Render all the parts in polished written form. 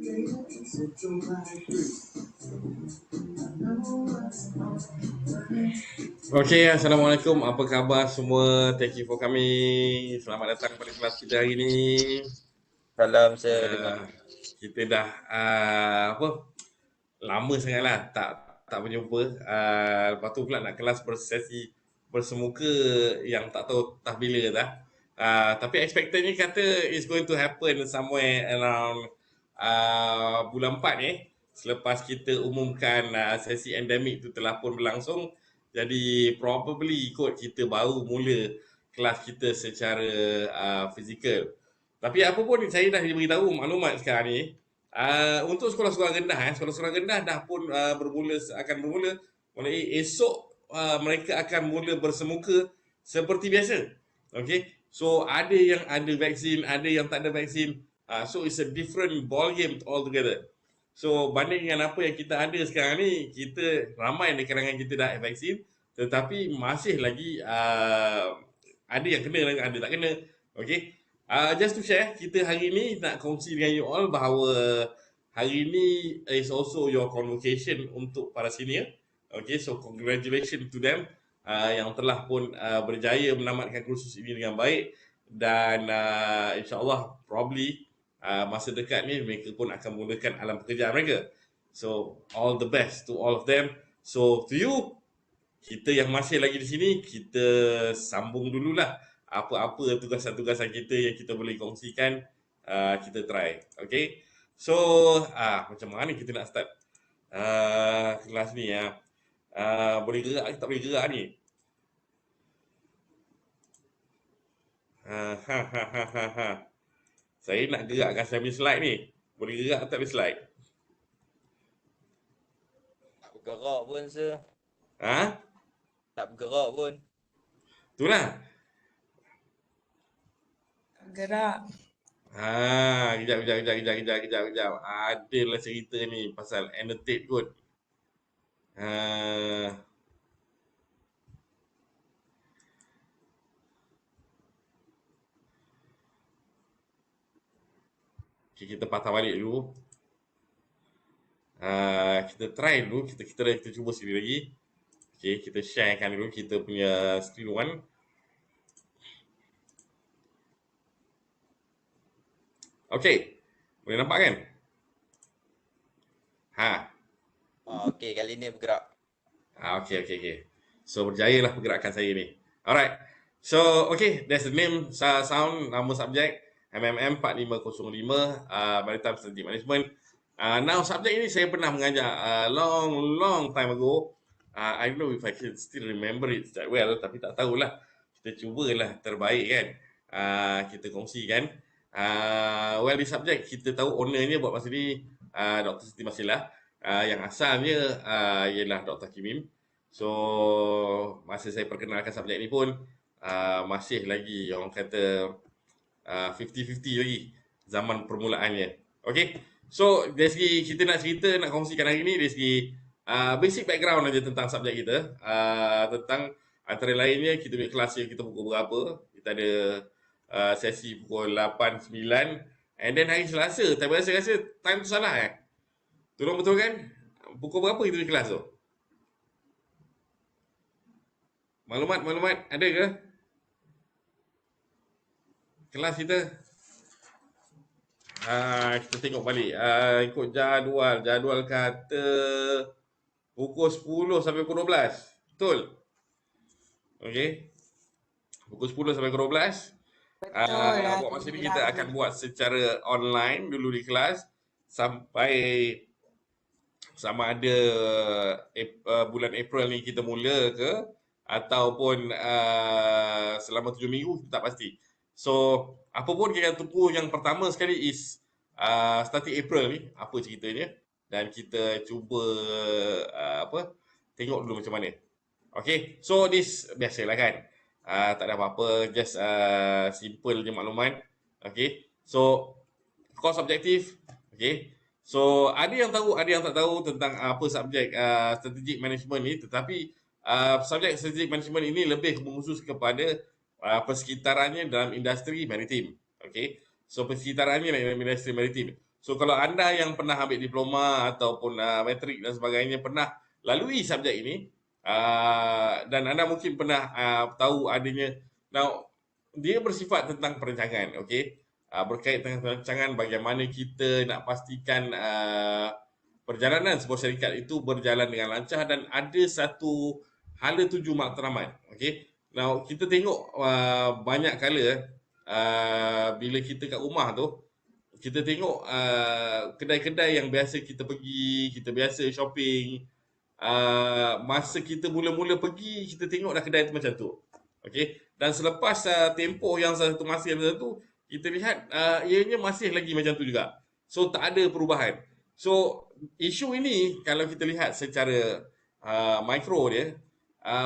Okay, Assalamualaikum. Apa khabar semua? Thank you for coming. Selamat datang pada kelas kita hari ini. Salam saya dengar. Uh, kita dah apa? Lama sangatlah tak berjumpa. Lepas tu pula nak kelas bersesi bersemuka yang tak tahu tak bila dah. Tapi expectednya kata is going to happen somewhere around bulan 4 ni. Selepas kita umumkan sesi endemik tu telah pun berlangsung. Jadi probably ikut kita baru mula kelas kita secara fizikal. Tapi apa pun saya dah diberitahu maklumat sekarang ni. Untuk sekolah-sekolah rendah, sekolah-sekolah rendah dah pun akan bermula mulai esok. Mereka akan mula bersemuka seperti biasa. Okay, so ada yang ada vaksin, ada yang tak ada vaksin. So it's a different ball game altogether. So banding dengan apa yang kita ada sekarang ni, kita ramai di kalangan kita dah vaksin, tetapi masih lagi ada yang kena, ada tak kena. Okay, just to share, kita hari ni nak kongsi dengan you all bahawa hari ni is also your convocation untuk para senior. Okay, so congratulations to them yang telah pun berjaya menamatkan kursus ini dengan baik. Dan insyaAllah probably masa dekat ni mereka pun akan menggunakan alam pekerjaan mereka. So all the best to all of them. So to you, kita yang masih lagi di sini, kita sambung dululah apa-apa tugasan-tugasan kita yang kita boleh kongsikan, kita try. Okay, so macam mana kita nak start kelas ni ya? Boleh gerak ke tak boleh gerak ni? Saya nak gerakkan saya punya slide ni. Boleh gerak tak boleh slide? Tak bergerak pun sir. Ha? Tak bergerak pun. Itulah. Gerak. Kejap. Adalah cerita ni pasal annotate kot. Okay, kita patah balik dulu. Kita try dulu, kita cuba sekali lagi. Okay, kita sharekan dulu kita punya screen one. Okay, boleh nampak kan? Okey, kali ni bergerak. Okay. So berjayalah pergerakan saya ni. Alright. So okay, that's the name, sound, nama subjek MMM 4505, Maritime Strategic Management. Now subjek ini saya pernah mengajar long time ago. I don't know if I can still remember it that well, tapi tak tahulah. Kita cubalah terbaik kan. Kita kongsikan. Well, di subjek kita tahu ownernya buat masa ni Dr. Siti Masilah. Yang asalnya ialah Dr. Kimim. So masa saya perkenalkan subjek ni pun masih lagi orang kata 50-50 lagi zaman permulaannya. Okay, so dari segi kita nak cerita, nak kongsikan hari ni dari segi basic background aja tentang subjek kita. Tentang antara lainnya kita punya kelas yang kita pukul berapa. Kita ada sesi pukul 8, 9. And then hari Selasa, tapi rasa time tu salah Tolong betul kan? Pukul berapa kita punya kelas tu? Maklumat ada ke? Kelas kita? Kita tengok balik. Ikut jadual kata pukul 10 sampai pukul 12. Betul? Okey. Pukul 10 sampai pukul 12. Buat masa ni kita akan buat secara online dulu di kelas sampai sama ada bulan April ni kita mula ke ataupun selama 7 minggu, kita tak pasti. So apa pun kita tempuh yang pertama sekali is starting April ni apa ceritanya, dan kita cuba tengok dulu macam mana. Okay, so this biasalah kan, tak ada apa-apa, just simple je maklumat. Okay, so course objektif. Okay, so ada yang tahu, ada yang tak tahu tentang apa subjek strategic management ni, tetapi subjek strategic management ini lebih khusus kepada persekitarannya dalam industri maritim. Okay, so persekitarannya dalam industri maritim. So kalau anda yang pernah ambil diploma ataupun matrik dan sebagainya pernah lalui subjek ini, dan anda mungkin pernah tahu adanya, now dia bersifat tentang perancangan, okey. Berkait dengan perancangan bagaimana kita nak pastikan perjalanan sebuah syarikat itu berjalan dengan lancar dan ada satu hala tuju matlamat. Okey. Now kita tengok banyak kala bila kita kat rumah tu, kita tengok kedai-kedai yang biasa kita pergi, kita biasa shopping, masa kita mula-mula pergi, kita tengok dah kedai tu macam tu. Okey. Dan selepas tempoh yang satu masa yang tertentu, kita lihat ianya masih lagi macam tu juga. So tak ada perubahan. So isu ini kalau kita lihat secara mikro dia,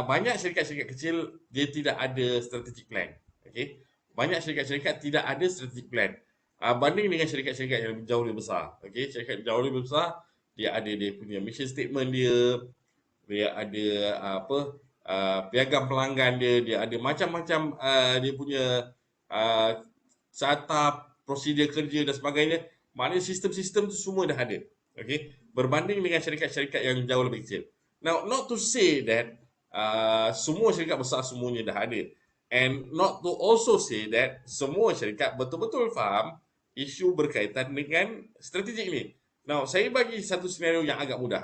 banyak syarikat-syarikat kecil dia tidak ada strategic plan. Okey. Banyak syarikat-syarikat tidak ada strategic plan. Banding dengan syarikat-syarikat yang jauh lebih besar. Okey, syarikat jauh lebih besar, dia ada dia punya mission statement dia, dia ada piagam pelanggan dia, dia ada macam-macam dia punya startup, prosedur kerja dan sebagainya. Maknanya sistem-sistem tu semua dah ada. Okey, berbanding dengan syarikat-syarikat yang jauh lebih kecil. Now, not to say that semua syarikat besar semuanya dah ada. And not to also say that semua syarikat betul-betul faham isu berkaitan dengan strategik ni. Now, saya bagi satu senario yang agak mudah.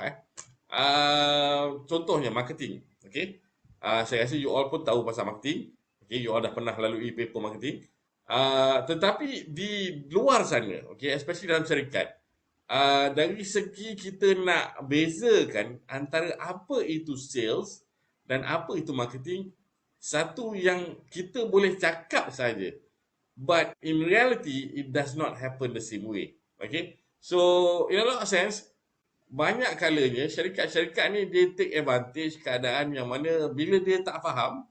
Contohnya marketing. Okay? Saya rasa you all pun tahu pasal marketing. Okay? You all dah pernah lalui paper marketing. Tetapi di luar sana, okay, especially dalam syarikat, dari segi kita nak bezakan antara apa itu sales dan apa itu marketing, satu yang kita boleh cakap saja, but in reality it does not happen the same way. Okay, so in a lot of sense, banyak kalanya syarikat-syarikat ni dia take advantage keadaan yang mana bila dia tak faham,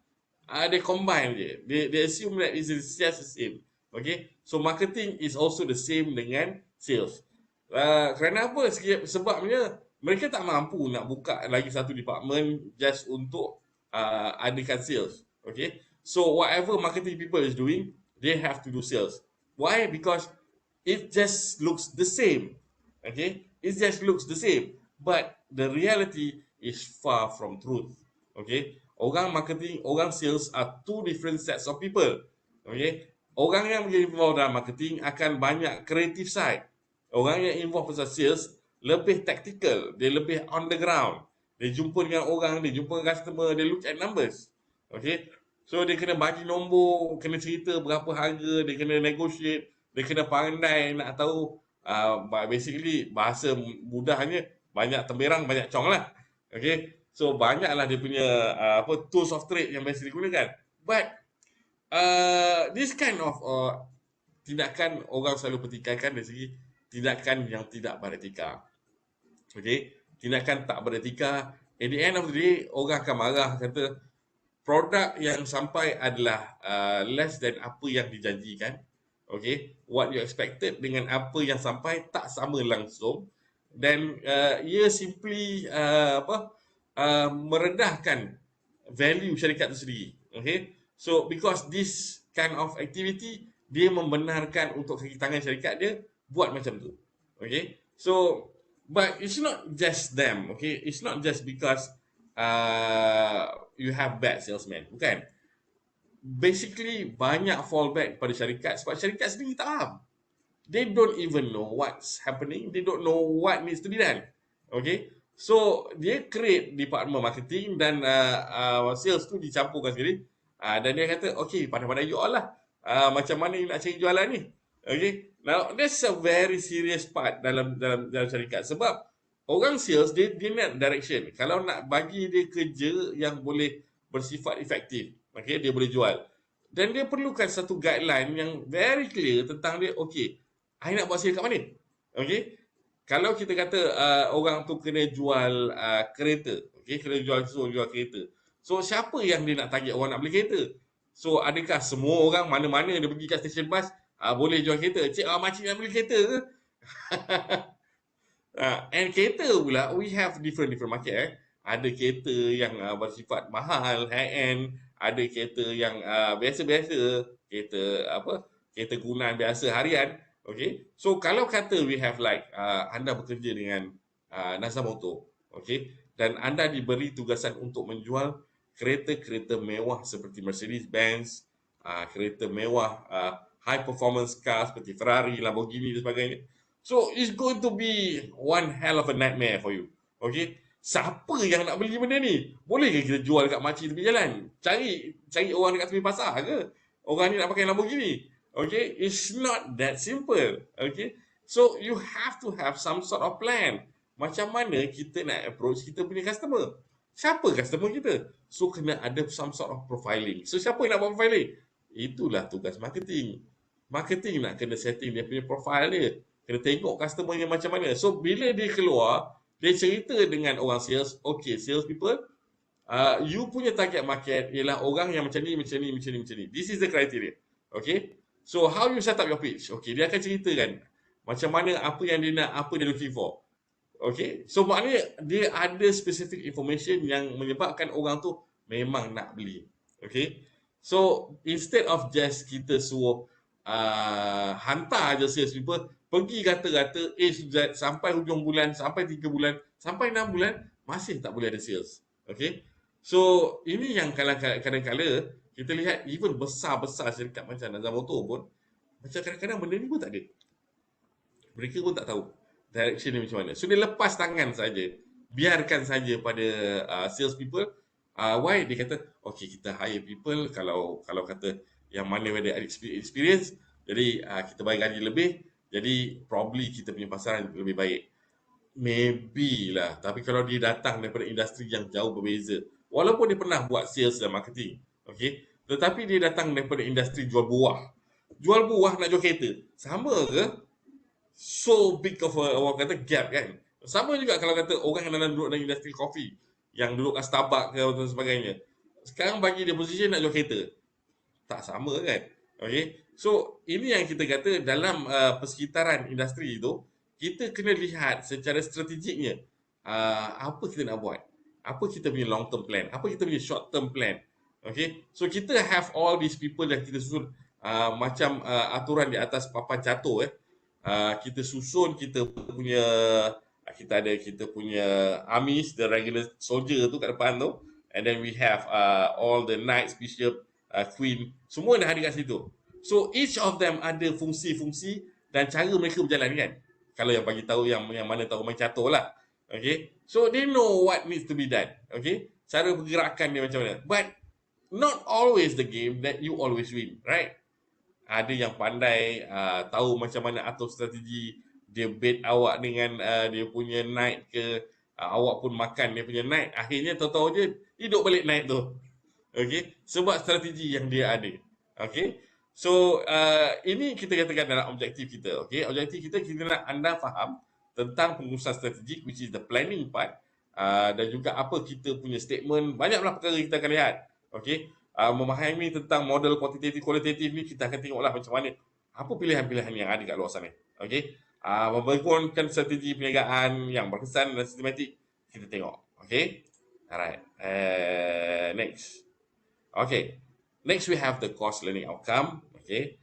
they combine je. They assume that it's just the same. Okay, so marketing is also the same dengan sales. Kerana apa? Sebabnya mereka tak mampu nak buka lagi satu department just untuk adakan sales. Okay, so whatever marketing people is doing, they have to do sales. Why? Because it just looks the same. Okay, it just looks the same, but the reality is far from truth. Okay, orang marketing, orang sales are two different sets of people. Okay, orang yang menjadi involved dalam marketing akan banyak creative side. Orang yang involved pasal sales lebih tactical, dia lebih on the ground. Dia jumpa dengan orang, dia jumpa dengan customer, dia look at numbers. Okay, so dia kena bagi nombor, kena cerita berapa harga, dia kena negotiate, dia kena pandai nak tahu, basically bahasa mudahnya banyak temberang, banyak cong lah. Okay, so banyaklah dia punya tools of trade yang biasa digunakan. But this kind of tindakan orang selalu pertikaikan dari segi tindakan yang tidak beretika. Okay, tindakan tak beretika, at the end of the day orang akan marah, kata produk yang sampai adalah less than apa yang dijanjikan. Okay, what you expected dengan apa yang sampai tak sama langsung, dan ia simply merendahkan value syarikat itu sendiri. Okay, so because this kind of activity, dia membenarkan untuk kaki tangan syarikat dia buat macam tu. Okay, so but it's not just them. Okay, it's not just because you have bad salesmen. Bukan. Basically banyak fallback pada syarikat sebab syarikat sendiri tak faham. They don't even know what's happening. They don't know what needs to be done. Okay, so dia create department marketing dan sales tu dicampurkan sekali. Dan dia kata, okay, pandai-pandai you all lah. Macam mana you nak cari jualan ni? Okay, now that's a very serious part dalam syarikat sebab orang sales dia nak direction. Kalau nak bagi dia kerja yang boleh bersifat efektif, okay, dia boleh jual. Dan dia perlukan satu guideline yang very clear tentang dia, okay, I nak buat sale kat mana? Okay, kalau kita kata orang tu kena jual kereta, okay, kena jual kereta. So siapa yang dia nak target orang nak beli kereta? So adakah semua orang mana-mana dia pergi kat stesen bas boleh jual kereta? Cik, makcik nak beli kereta ke? And kereta pula, we have different market. Ada kereta yang bersifat mahal, high-end. Ada kereta yang biasa-biasa. Kereta gunaan biasa harian. Okay. So kalau kata we have like anda bekerja dengan Nazar Motor, okay, dan anda diberi tugasan untuk menjual kereta-kereta mewah seperti Mercedes-Benz, kereta mewah, high performance cars seperti Ferrari, Lamborghini dan sebagainya. So it's going to be one hell of a nightmare for you. Okay. Siapa yang nak beli benda ni? Boleh ke kita jual kat makcik tepi jalan? Cari orang dekat tepi pasar ke? Orang ni nak pakai Lamborghini. Okay, it's not that simple. Okay, so you have to have some sort of plan. Macam mana kita nak approach kita punya customer? Siapa customer kita? So kena ada some sort of profiling. So siapa yang nak buat profiling? Itulah tugas marketing. Marketing nak kena setting dia punya profile dia. Kena tengok customer yang macam mana. So bila dia keluar, dia cerita dengan orang sales. Okay, sales people, you punya target market ialah orang yang macam ni, macam ni, macam ni, macam ni. This is the criteria. Okay. So how you set up your pitch? Okay, dia akan ceritakan macam mana, apa yang dia nak, apa dia looking for. Okay. So maknanya dia ada specific information yang menyebabkan orang tu memang nak beli. Okay. So instead of just kita suruh hantar je sales people pergi kata-kata A to Z sampai hujung bulan, sampai 3 bulan, sampai 6 bulan masih tak boleh ada sales. Okay. So ini yang kadang-kadang kita lihat even besar-besar syarikat macam Nazar Motor pun macam kadang-kadang benda ni pun tak ada. Mereka pun tak tahu direction dia macam mana. So dia lepas tangan saja. Biarkan saja pada sales people. Why? Dia kata, okay, kita hire people kalau kata yang mana ada experience. Jadi kita bayar gaji lebih. Jadi probably kita punya pasaran lebih baik. Maybe lah. Tapi kalau dia datang daripada industri yang jauh berbeza. Walaupun dia pernah buat sales dan marketing. Okay. Tetapi dia datang daripada industri jual buah. Jual buah nak jual kereta. Sama ke? So big of a, orang kata gap kan. Sama juga kalau kata orang yang dalam duduk dalam industri kopi. Yang duduk kat Starbucks ke dan sebagainya. Sekarang bagi dia position nak jual kereta. Tak sama kan. Okay. So ini yang kita kata dalam persekitaran industri itu. Kita kena lihat secara strategiknya. Apa kita nak buat. Apa kita punya long term plan. Apa kita punya short term plan. Okay, so kita have all these people yang kita susun macam aturan di atas papan catur. Kita susun kita punya kita punya armies, the regular soldier tu kat depan tu, and then we have all the knights, bishop, queen, semua dah ada kat situ. So each of them ada fungsi-fungsi dan cara mereka berjalan kan. Kalau yang bagi tahu yang mana tahu main catur lah. Okay, so they know what needs to be done. Okay, cara pergerakan dia macam mana. But not always the game that you always win, right? Ada yang pandai tahu macam mana atur strategi, dia bait awak dengan dia punya knight ke, awak pun makan dia punya knight, akhirnya tahu-tahu je hidup balik knight tu. Okay, sebab strategi yang dia ada. Okay, so ini kita katakan dalam objektif kita. Okay, objektif kita nak anda faham tentang pengurusan strategi, which is the planning part, dan juga apa kita punya statement. Banyaklah perkara kita akan lihat. Okay, memahami tentang model kualitatif ni, kita akan tengoklah macam mana apa pilihan-pilihan yang ada kat luar sana. Okay, membangunkan strategi perniagaan yang berkesan dan sistematik, kita tengok. Okay, alright. Next. Okay, next we have the course learning outcome. Okay,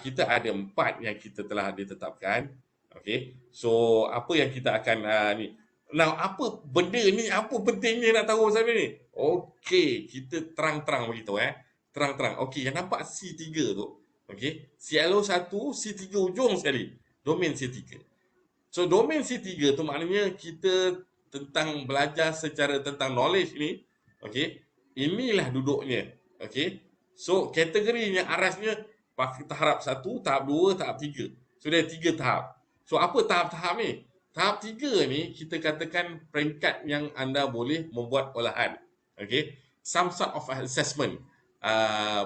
kita ada 4 yang kita telah ditetapkan. Okay, so apa yang kita akan ni. Now, apa benda ni, apa pentingnya nak tahu pasal ni? Okey, kita terang-terang beritahu Terang-terang. Okey, yang nampak C3 tu, okey, CLO1, C3 ujung sekali. Domain C3. So, domain C3 tu maknanya kita tentang belajar secara tentang knowledge ni, okey, inilah duduknya. Okey. So, kategorinya arasnya tahap 1, tahap 2, tahap 3. So, dia 3 tahap. So, apa tahap-tahap ni? Tahap 3 ni kita katakan peringkat yang anda boleh membuat olahan. Okay. Some sort of assessment.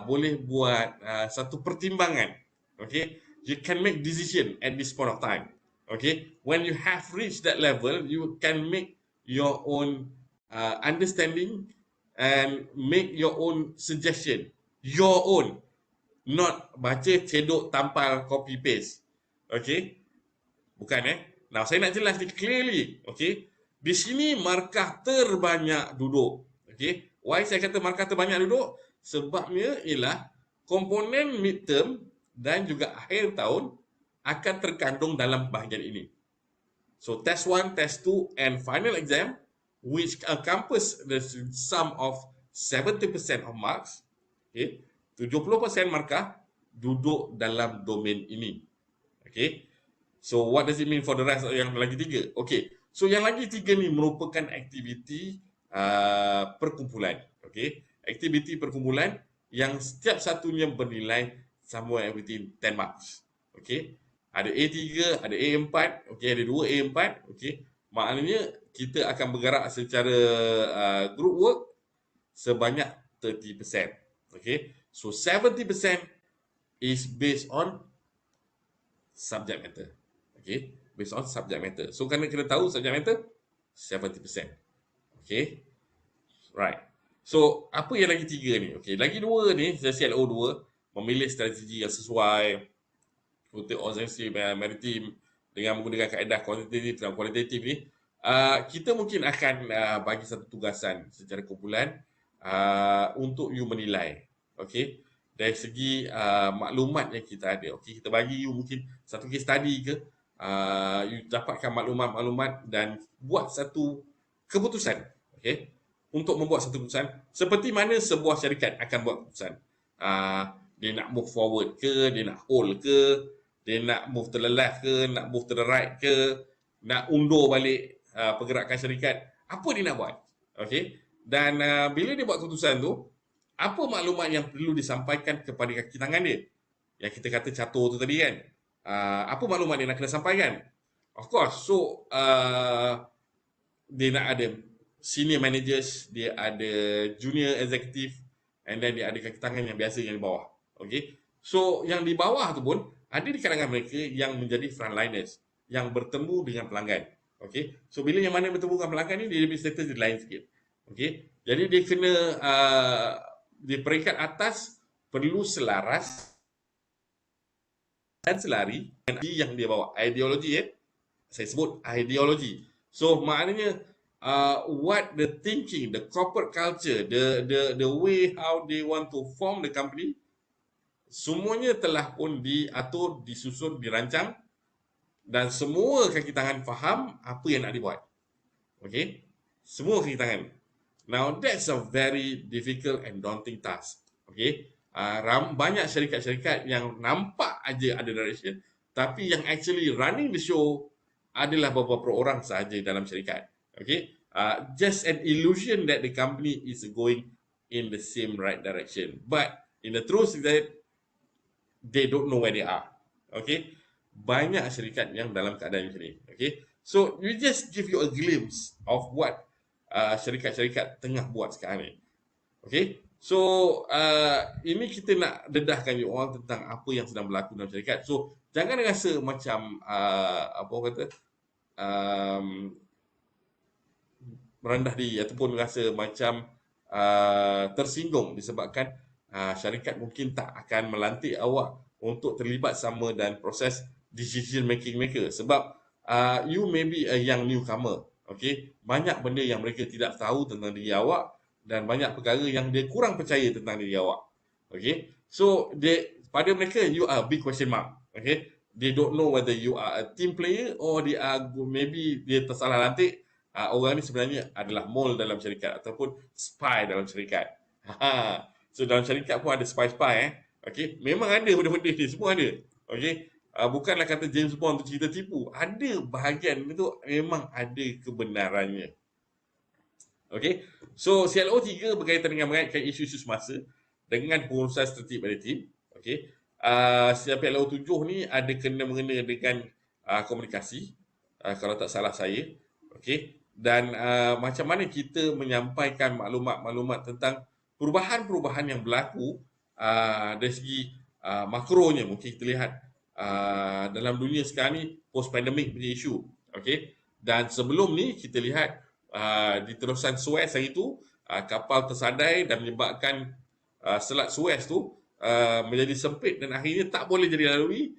Boleh buat satu pertimbangan. Okay. You can make decision at this point of time. Okay. When you have reached that level, you can make your own understanding and make your own suggestion. Your own. Not baca, cedok, tampal, copy, paste. Okay. Bukan Now, saya nak jelas ni clearly. Okay. Di sini markah terbanyak duduk. Okay. Why saya kata markah terbanyak duduk? Sebabnya ialah komponen midterm dan juga akhir tahun akan terkandung dalam bahagian ini. So test 1, test 2 and final exam which encompass the sum of 70% of marks, okay, 70% markah duduk dalam domain ini. Okay. So what does it mean for the rest yang lagi tiga? Okay. So yang lagi tiga ni merupakan aktiviti perkumpulan. Okay. Aktiviti perkumpulan yang setiap satunya bernilai somewhere within 10 marks. Okay. Ada A3, ada A4, okay, ada 2 A4, okay. Maknanya kita akan bergerak secara group work sebanyak 30%. Okay. So 70% is based on subject matter. Okay. Based on subject matter. So kena tahu subject matter 70%. Okay. Right. So apa yang lagi tiga ni? Okay. Lagi dua ni, CLO 2, memilih strategi yang sesuai untuk organisasi maritim dengan menggunakan kaedah kuantitatif dan kualitatif ni, kita mungkin akan bagi satu tugasan secara kumpulan untuk you menilai. Okay. Dari segi maklumat yang kita ada. Okay. Kita bagi you mungkin satu case study ke, you dapatkan maklumat-maklumat dan buat satu keputusan. Okay. Untuk membuat satu keputusan seperti mana sebuah syarikat akan buat keputusan. Dia nak move forward ke, dia nak hold ke, dia nak move to the left ke, nak move to the right ke, nak undur balik pergerakan syarikat, apa dia nak buat. Okay. Dan bila dia buat keputusan tu, apa maklumat yang perlu disampaikan kepada kaki tangan dia, yang kita kata catur tu tadi kan, apa maklumat dia nak kena sampaikan. Of course, so dia nak ada senior managers, dia ada junior executive, and then dia ada kaki tangan yang biasa yang di bawah. Okay. So yang di bawah tu pun ada di kalangan mereka yang menjadi frontliners, yang bertemu dengan pelanggan. Okay. So bila yang mana bertemu dengan pelanggan ni, dia lebih status dia lain sikit. Okay. Jadi dia kena di peringkat atas perlu selaras dan selari dengan yang dia bawa. Ideologi saya sebut ideologi. So maknanya what the thinking, the corporate culture, the way how they want to form the company, semuanya telah pun diatur, disusun, dirancang dan semua kaki tangan faham apa yang nak dibuat. Okay? Semua kaki tangan. Now that's a very difficult and daunting task. Okay? Banyak syarikat-syarikat yang nampak aja ada direction, tapi yang actually running the show adalah beberapa orang sahaja dalam syarikat. Okay? Just an illusion that the company is going in the same right direction. But in the truth is that they don't know where they are. Okay. Banyak syarikat yang dalam keadaan macam ni. Okay. So, we just give you a glimpse of what syarikat-syarikat tengah buat sekarang ni. Okay. So, ini kita nak dedahkan you all tentang apa yang sedang berlaku dalam syarikat. So, jangan rasa macam, apa orang kata, merendah diri ataupun rasa macam tersinggung disebabkan syarikat mungkin tak akan melantik awak untuk terlibat sama dan proses decision making mereka sebab you may be a young newcomer. Okay? Banyak benda yang mereka tidak tahu tentang diri awak dan banyak perkara yang dia kurang percaya tentang diri awak. Okay? So pada mereka you are a big question mark. Okay? They don't know whether you are a team player or maybe dia tersalah lantik. Orang ni sebenarnya adalah mole dalam syarikat ataupun spy dalam syarikat. So dalam syarikat pun ada spy-spy. Okay. Memang ada benda-benda ni, semua ada. Okay. Bukanlah kata James Bond tu cerita tipu. Ada bahagian itu memang ada kebenarannya. Okay. So CLO 3 berkaitan dengan mengaitkan isu-isu semasa dengan pengurusan strategi maritim. Okay. CLO 7 ni ada kena-mengena dengan komunikasi. Kalau tak salah saya. Okay. Dan macam mana kita menyampaikan maklumat-maklumat tentang perubahan-perubahan yang berlaku dari segi makronya. Mungkin kita lihat dalam dunia sekarang ni post-pandemic punya isu. Okay? Dan sebelum ni kita lihat di terusan Suez hari tu kapal tersadai dan menyebabkan Selat Suez tu menjadi sempit dan akhirnya tak boleh jadi lalui,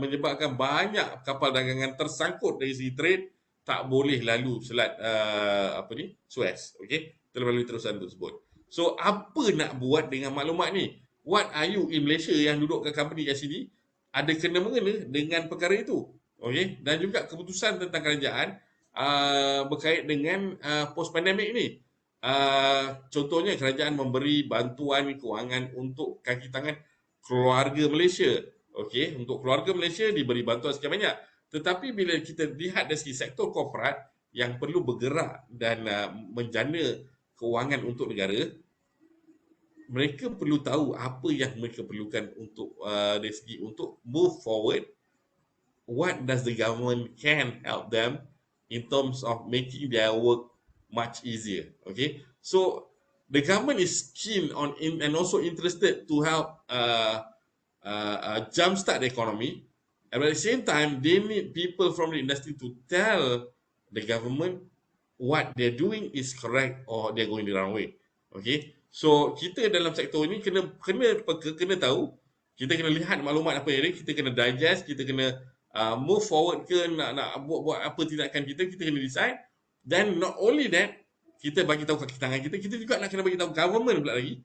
menyebabkan banyak kapal dagangan tersangkut dari segi trade, tak boleh lalu Selat Suez. Okay? Melalui terusan tersebut. So, apa nak buat dengan maklumat ni? What are you in Malaysia yang duduk ke company kat sini? ada kena-mengena dengan perkara itu. Okey, dan juga keputusan tentang kerajaan berkait dengan post pandemik ni. Contohnya kerajaan memberi bantuan kewangan untuk kaki tangan keluarga Malaysia. Okey, untuk keluarga Malaysia diberi bantuan sekian banyak. Tetapi bila kita lihat dari segi sektor korporat yang perlu bergerak dan menjana kewangan untuk negara, mereka perlu tahu apa yang mereka perlukan untuk dari segi untuk move forward. What does the government can help them in terms of making their work much easier? Okay, so the government is keen on and also interested to help jumpstart the economy, and at the same time they need people from the industry to tell the government what they're doing is correct or they're going the wrong way. Okay, so kita dalam sektor ini kena tahu, kita kena lihat maklumat apa yang ada, kita kena digest, kita kena move forward ke nak buat apa tindakan kita kena decide. Dan not only that, kita bagi tahu kaki tangan kita juga nak kena bagi tahu government pula lagi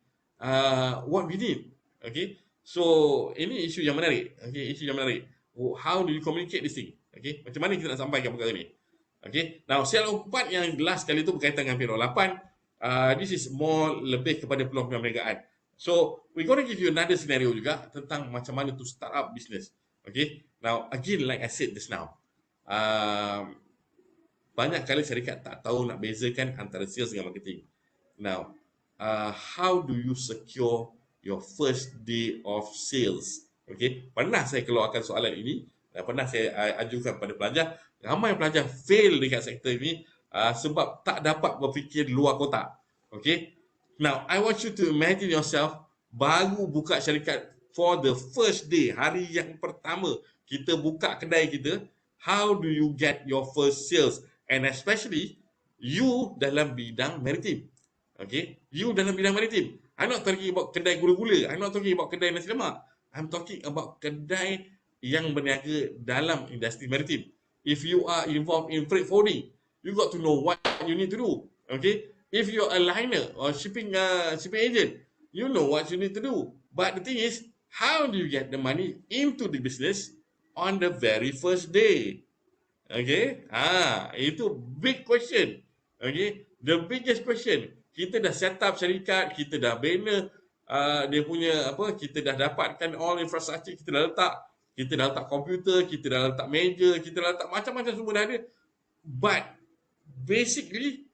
what we need. Okay, so ini isu yang menarik. Okay, isu yang menarik. How do you communicate this thing? Okay, macam mana kita nak sampaikan perkara ni? Okay, now PLO 4 yang last kali tu berkaitan dengan PLO 8. This is more lebih kepada peluang perniagaan. So, we're going to give you another scenario juga tentang macam mana to start up business. Okay, now again like I said just now, banyak kali syarikat tak tahu nak bezakan antara sales dengan marketing. Now, how do you secure your first day of sales? Okay, pernah saya keluarkan soalan ini dan pernah saya ajukan pada pelajar. Ramai pelajar fail dekat sektor ini sebab tak dapat berfikir luar kotak. Okay, now I want you to imagine yourself baru buka syarikat for the first day, hari yang pertama kita buka kedai kita. How do you get your first sales? And especially you dalam bidang maritim. Okay, you dalam bidang maritim. I'm not talking about kedai gula-gula. I'm not talking about kedai nasi lemak. I'm talking about kedai yang berniaga dalam industri maritim. If you are involved in freight forwarding, you got to know what you need to do. Okay, if you're a liner or shipping agent, you know what you need to do. But the thing is, how do you get the money into the business on the very first day? Okay, itu big question. Okay, the biggest question. Kita dah set up syarikat, kita dah bina dia punya apa, kita dah dapatkan all infrastructure, kita dah letak komputer, kita dah letak meja, kita dah letak macam-macam semua dah ada. But basically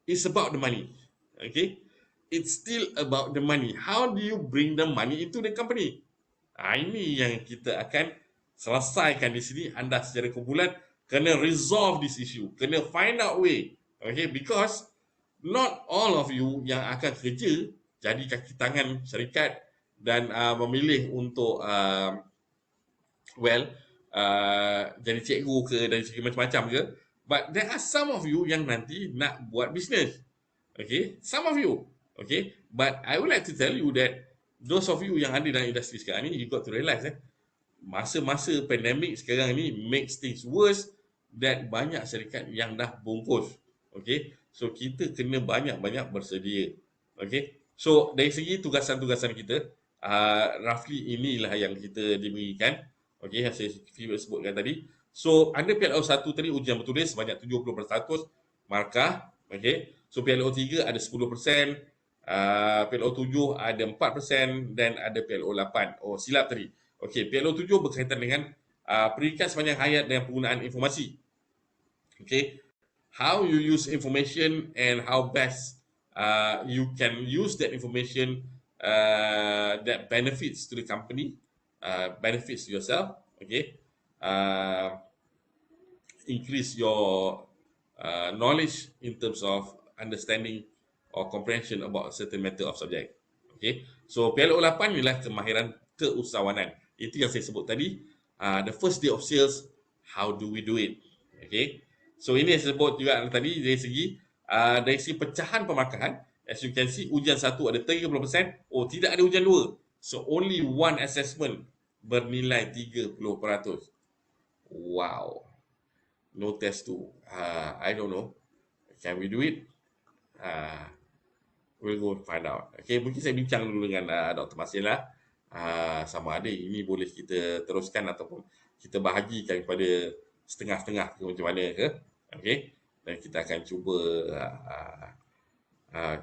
it's about the money. Okay, it's still about the money. How do you bring the money into the company? Ini yang kita akan selesaikan di sini. Anda secara kumpulan kena resolve this issue, kena find out way. Okay, because not all of you yang akan kerja jadi kaki tangan syarikat dan memilih untuk jadi cikgu ke dan segi macam-macam ke, but there are some of you yang nanti nak buat bisnes. Okay, some of you. Okay, but I would like to tell you that those of you yang ada dalam industri sekarang ni, you got to realize masa-masa pandemik sekarang ni makes things worse, dan banyak syarikat yang dah bungkus. Okay, so kita kena banyak-banyak bersedia. Okay, so dari segi tugasan-tugasan kita, roughly inilah yang kita diberikan. Okay, yang saya sebutkan tadi. So under PLO 1 tadi ujian bertulis sebanyak 70% markah. Okay, so PLO 3 ada 10%, PLO 7 ada 4%, dan ada PLO 8. Oh, silap tadi. Okay, PLO 7 berkaitan dengan pendidikan sepanjang hayat dan penggunaan informasi. Okay, how you use information and how best you can use that information that benefits to the company, benefits to yourself. Okay, increase your knowledge in terms of understanding or comprehension about a certain matter of subject. Okay, so PLO 8 ialah kemahiran keusahawanan. Itu yang saya sebut tadi. The first day of sales, how do we do it? Okay, so ini yang saya sebut juga tadi dari segi pecahan pemarkahan. As you can see, ujian 1 ada 30%. Oh, tidak ada ujian 2. So only one assessment bernilai 30%. Wow. No test 2. I don't know. Can we do it? We'll go find out. Okay, mungkin saya bincang dulu dengan Dr. Masila. sama ada ini boleh kita teruskan ataupun kita bahagikan kepada setengah-setengah ke macam mana ke. Okey. Dan kita akan cuba uh, uh,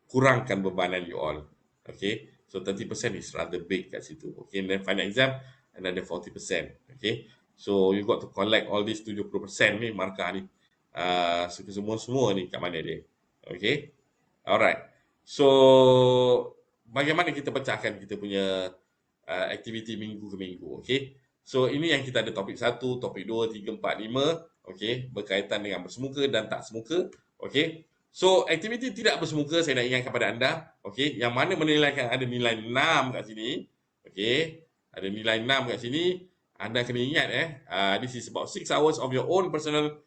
kurangkan bebanan you all. Okay. So 30% is rather big kat situ. Okay. And then final exam, another 40%. Okay. So you got to collect all this 70% ni, markah ni. Semua ni kat mana dia. Okay. Alright. So, bagaimana kita pecahkan kita punya aktiviti minggu ke minggu. Okay. So, ini yang kita ada topik 1, topik 2, 3, 4, 5. Okay. Berkaitan dengan bersemuka dan tak semuka. Okay. So, aktiviti tidak bersemuka saya nak ingatkan kepada anda. Okay. Yang mana menilaikan ada nilai 6 kat sini. Okay. Ada nilai 6 kat sini. Anda kena ingat this is about 6 hours of your own personal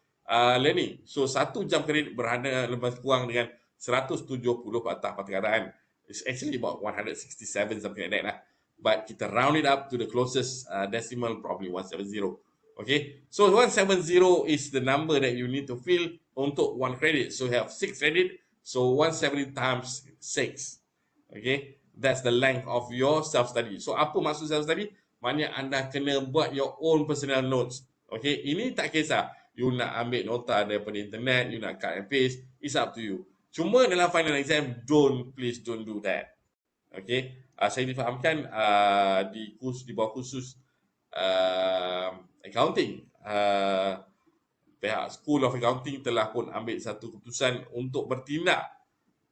learning. So, 1 jam kredit berada lebih kurang dengan 170 patah pertukaran. It's actually about 167 something like that lah. But kita round it up to the closest decimal, probably 170. Okay, so 170 is the number that you need to fill untuk 1 credit. So you have 6 credit, so 170 times 6. Okay, that's the length of your self-study. So apa maksud self-study? Maknanya anda kena buat your own personal notes. Okay, ini tak kisah. You nak ambil nota daripada internet, you nak cut and paste, it's up to you. Cuma dalam final exam, please don't do that. Okay, saya difahamkan di bawah kursus accounting, pihak School of Accounting telah pun ambil satu keputusan untuk bertindak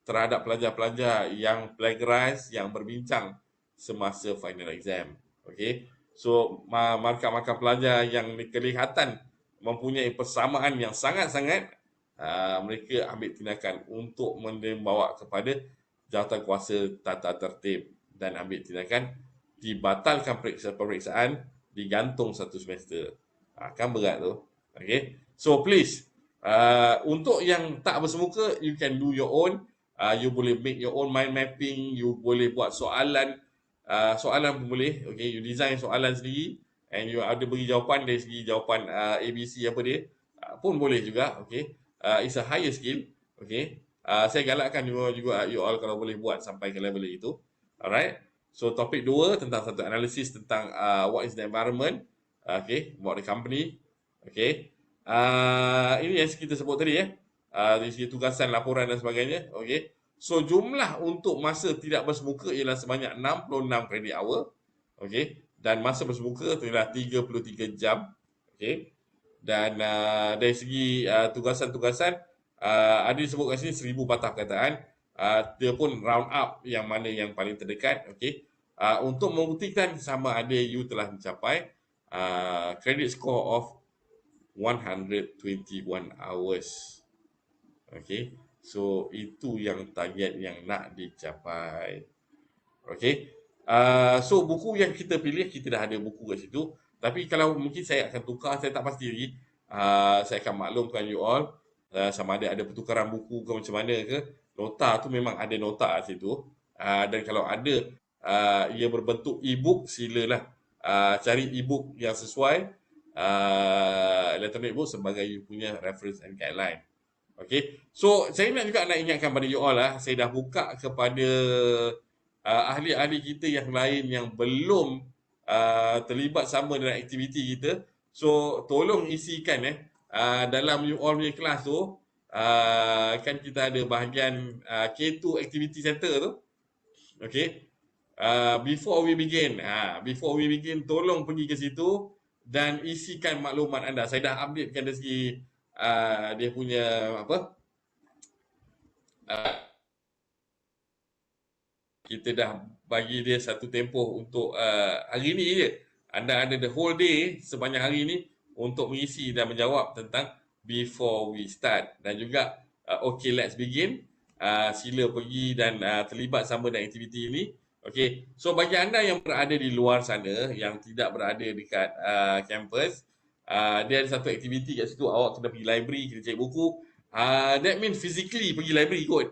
terhadap pelajar-pelajar yang plagiarize, yang berbincang semasa final exam. Okay, so markah-markah pelajar yang kelihatan mempunyai persamaan yang sangat-sangat, mereka ambil tindakan untuk membawa kepada jawatan kuasa tata tertib dan ambil tindakan dibatalkan peperiksaan, digantung 1 semester. Kan berat tu. Okay. So please, untuk yang tak bersemuka, you can do your own. You boleh make your own mind mapping. You boleh buat soalan. Soalan pun boleh. Okay. You design soalan sendiri. And you ada beri jawapan dari segi jawapan ABC apa dia. Pun boleh juga. Okay. It's a higher skill. Okay. Saya galakkan juga you all kalau boleh buat sampai ke level itu. Alright. So topik 2 tentang satu analisis tentang what is the environment. Okay. About the company. Okay. Ini yang kita sebut tadi dari segi tugasan, laporan dan sebagainya. Okay. So jumlah untuk masa tidak bersemuka ialah sebanyak 66 credit hour. Okay. Dan masa bersemuka adalah 33 jam. Okay. Dan dari segi tugasan-tugasan, ada disebut kat sini 1000 patah perkataan. Dia pun round up yang mana yang paling terdekat. Okay. Untuk membuktikan sama ada you telah mencapai credit score of 121 hours. Okay. So itu yang target yang nak dicapai. Okay. So buku yang kita pilih, kita dah ada buku kat situ. Tapi kalau mungkin saya akan tukar, saya tak pasti lagi. Saya akan maklumkan you all sama ada pertukaran buku ke macam mana ke. Nota tu memang ada nota kat situ. Dan kalau ada ia berbentuk e-book, silalah cari e-book yang sesuai, electronic book sebagai you punya reference and guideline. Okay. So saya nak ingatkan pada you all saya dah buka kepada ahli-ahli kita yang lain yang belum terlibat sama dengan aktiviti kita. So tolong isikan dalam you all punya kelas tu, kan kita ada bahagian K2 Activity Center tu. Okay. Before we begin, tolong pergi ke situ dan isikan maklumat anda. Saya dah updatekan dari segi dia punya kita dah bagi dia satu tempoh untuk hari ni je. Anda ada the whole day sebanyak hari ni untuk mengisi dan menjawab tentang before we start. Dan juga okay, let's begin. Sila pergi dan terlibat sama dengan aktiviti ini. Okay. So bagi anda yang berada di luar sana, yang tidak berada dekat kampus, dia ada satu aktiviti kat situ. Awak kena pergi library, kena cek buku. That means physically pergi library kot.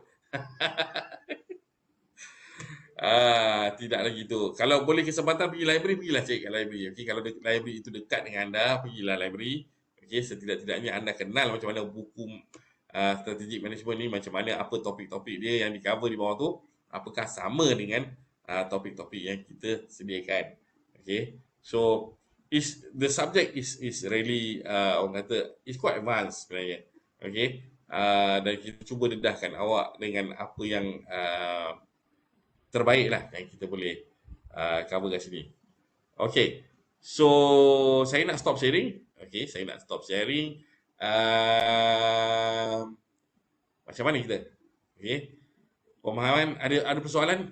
Tidak lagi tu. Kalau boleh kesempatan pergi library, pergilah cek kat library. Okay, kalau library itu dekat dengan anda, pergilah library. Okay, setidak-tidaknya anda kenal macam mana buku strategic management ni, macam mana, apa topik-topik dia yang di cover di bawah tu, apakah sama dengan topik-topik yang kita sediakan. Okay. So the subject is really orang kata is quite advanced sebenarnya. Okay. Dan kita cuba dedahkan awak dengan apa yang terbaik lah yang kita boleh cover kat sini. Okay. So saya nak stop sharing. Okay, saya nak stop sharing. Macam mana kita? Okay. Pemahaman, ada persoalan?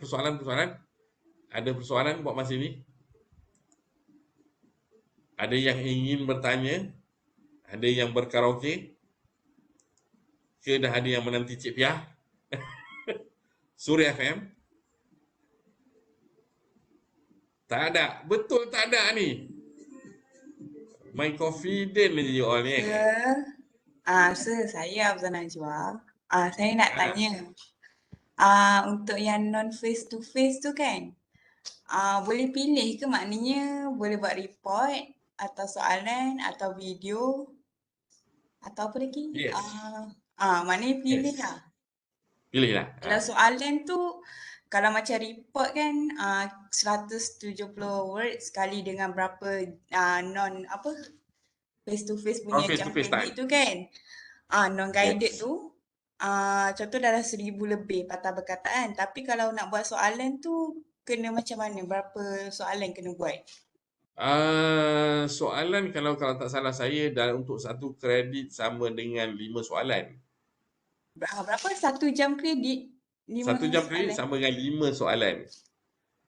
Ada persoalan buat masa ni? Ada yang ingin bertanya? Ada yang berkaraoke? Ke dah ada yang menanti Cik Piah? Suria FM? Tak ada. Betul tak ada ni. My confident je you all ni. Sir, saya Afzal Najwa. Saya nak Ah. tanya. Untuk yang non face to face tu kan, boleh pilih ke, maknanya boleh buat report atau soalan atau video atau apa lagi? Yes. Maknanya pilih Yes. lah. Pilih lah. Kalau soalan tu, kalau macam report kan 170 words sekali dengan berapa non apa face to face punya face jam to face kredit time. tu kan. Non guided Yes. tu contoh dalam 1000 lebih patah perkataan. Tapi kalau nak buat soalan tu kena macam mana? Berapa soalan kena buat? Soalan kalau tak salah saya untuk satu kredit sama dengan 5 soalan. Berapa? 1 jam kredit? 5 1 jam kredit soalan? sama dengan 5 soalan.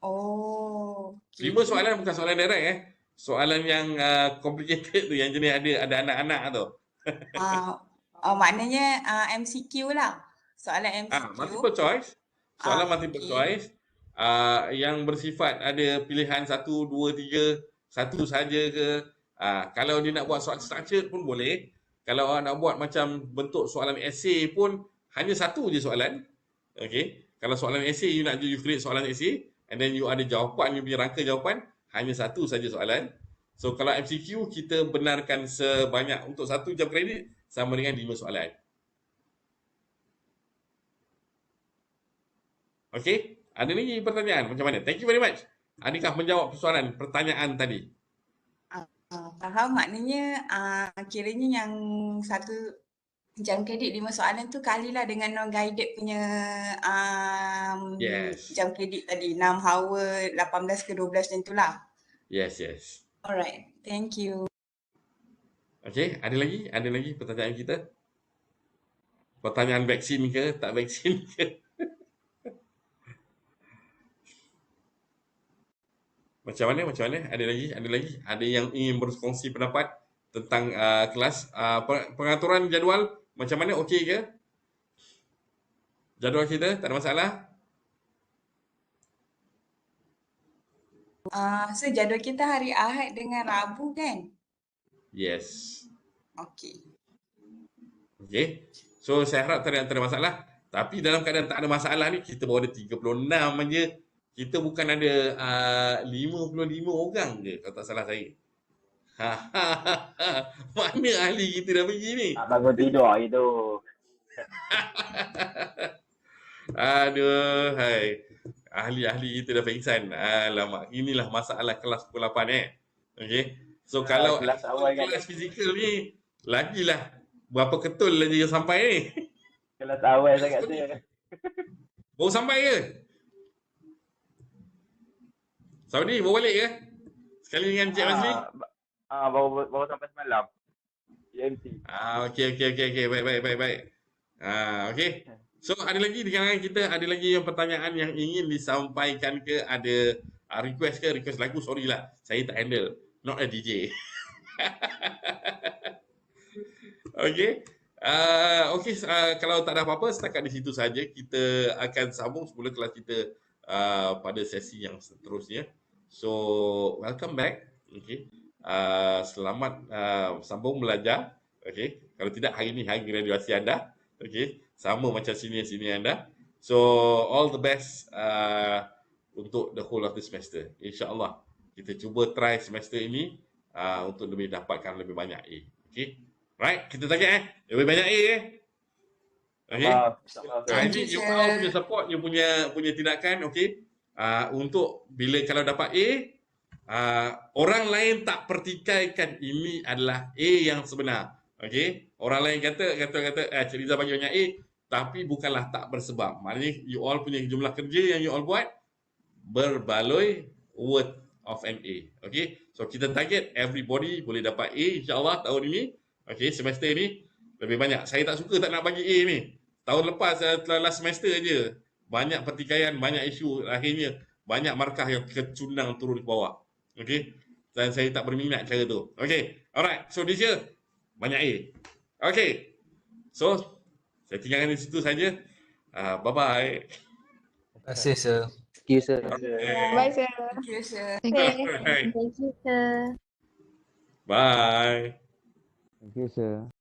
Oh. 5 soalan bukan soalan direct Soalan yang complicated tu, yang jenis ada anak-anak tu. Maknanya MCQ lah. Soalan MCQ. Multiple choice. Soalan multiple okay. choice. Yang bersifat ada pilihan 1, 2, 3, satu saja ke. Kalau dia nak buat soalan structured pun boleh. Kalau awak nak buat macam bentuk soalan essay pun hanya satu je soalan. Okay. Kalau soalan essay you create soalan essay and then you ada jawapan, you punya rangka jawapan, hanya satu saja soalan. So kalau MCQ kita benarkan sebanyak untuk 1 jam kredit sama dengan 5 soalan. Okay. Ada lagi pertanyaan macam mana? Thank you very much. Adakah menjawab pertanyaan tadi? Faham, maknanya kiranya yang 1 jam kredit 5 soalan tu kalilah dengan non-guided punya Yes. jam kredit tadi 6 hour 18 ke 12 macam tu lah. Yes. Alright, thank you. Okay, ada lagi pertanyaan kita? Pertanyaan vaksin ke, tak vaksin ke? Macam mana? Ada lagi? Ada yang ingin berkongsi pendapat tentang kelas? Pengaturan jadual macam mana? Okey ke? Jadual kita tak ada masalah? So jadual kita hari Ahad dengan Rabu kan? Yes. Okay. So saya harap tak ada masalah. Tapi dalam keadaan tak ada masalah ni, kita baru ada 36 aja. Kita bukan ada 55 orang je kalau tak salah saya. Mana ahli kita dah pergi ni? Tak bangun tidur hari tu. Aduh, hai. Ahli-ahli kita dah pengsan. Alamak, inilah masalah kelas pukul 8 Okay. So kalau kelas awal kan. kelas fizikal ni, lagilah berapa ketul lagi yang sampai ni. Kelas awal sangat saya. Baru sampai ke? Saudi, baru balik ke? Sekali dengan Cik Mazli? Baru sampai semalam. EMC. Okey. Baik. Okey. So ada lagi di kalangan kita, ada lagi yang pertanyaan yang ingin disampaikan ke? Ada request ke? Request lagu? Sorry lah, saya tak handle. Not a DJ. Okey. Kalau tak ada apa-apa, setakat di situ saja. Kita akan sambung semula kelas kita pada sesi yang seterusnya. So, welcome back. Okay. Selamat sambung belajar. Okay. Kalau tidak, hari ini hari graduasi anda. Okay. Sama macam senior-senior anda. So, all the best untuk the whole of the semester. InsyaAllah. Kita cuba try semester ini untuk lebih dapatkan lebih banyak A. Okay. Right. Kita target lebih banyak A Okay. Thank Ini you, you sir. all punya support, you punya tindakan, okay. untuk bila kalau dapat A, orang lain tak pertikaikan ini adalah A yang sebenar. Okey, orang lain kata Cik Liza bagi banyak A, tapi bukanlah tak bersebab. Maknanya you all punya jumlah kerja yang you all buat berbaloi worth of an A. Okey, so kita target everybody boleh dapat A insya-Allah tahun ini. Okey, semester ni lebih banyak. Saya tak suka tak nak bagi A ni. Tahun lepas last semester je banyak pertikaian, banyak isu, akhirnya banyak markah yang kecundang turun ke bawah. Okey, dan saya tak berminat cara tu. Okey, alright, so this year banyak A. Okey, so saya tinggalkan di situ saja. Bye-bye. Terima kasih, sir. Thank you, sir. Bye, sir. Thank you, sir. Thank you. Alright. Thank you, sir. Bye. Thank you, sir.